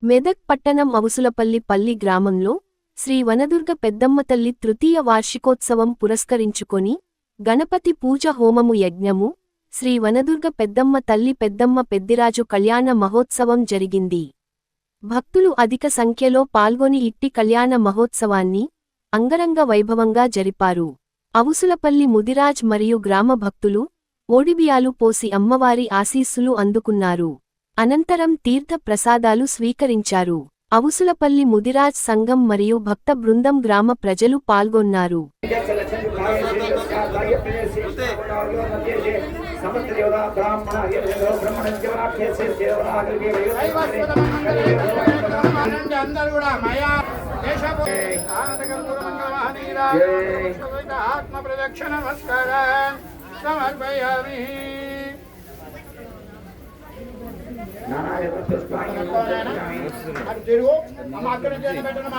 మెదక్ పట్టణం అవుసులపల్లి పల్లి గ్రామంలో శ్రీ వనదుర్గ పెద్దమ్మ తల్లి తృతీయ వార్షికోత్సవం పురస్కరించుకొని గణపతి పూజ హోమము యజ్ఞము శ్రీ వనదుర్గ పెద్దమ్మ తల్లి పెద్దమ్మ పెద్దిరాజు కళ్యాణ మహోత్సవం జరిగింది. భక్తులు అధిక సంఖ్యలో పాల్గొని ఇట్టి కళ్యాణ మహోత్సవాన్ని అంగరంగ వైభవంగా జరిపారు. అవుసులపల్లి ముదిరాజ్ మరియు గ్రామ భక్తులు ఓడిబియాలు పోసి అమ్మవారి ఆశీస్సులు అందుకున్నారు. అనంతరం తీర్థ ప్రసాదాలు స్వీకరించారు. అవుసులపల్లి ముదిరాజ్ సంఘం మరియు భక్త బృందం గ్రామ ప్రజలు పాల్గొన్నారు.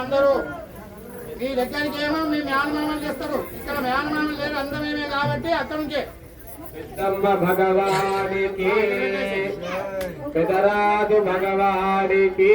అందరూ మీ దగ్గరికి ఏమో మీ మేనమామలు చేస్తారు, ఇక్కడ మేనమామలు లేదు అందమేమే కాబట్టి అక్కడ నుంచే భగవానికి పెదరాజు భగవానికి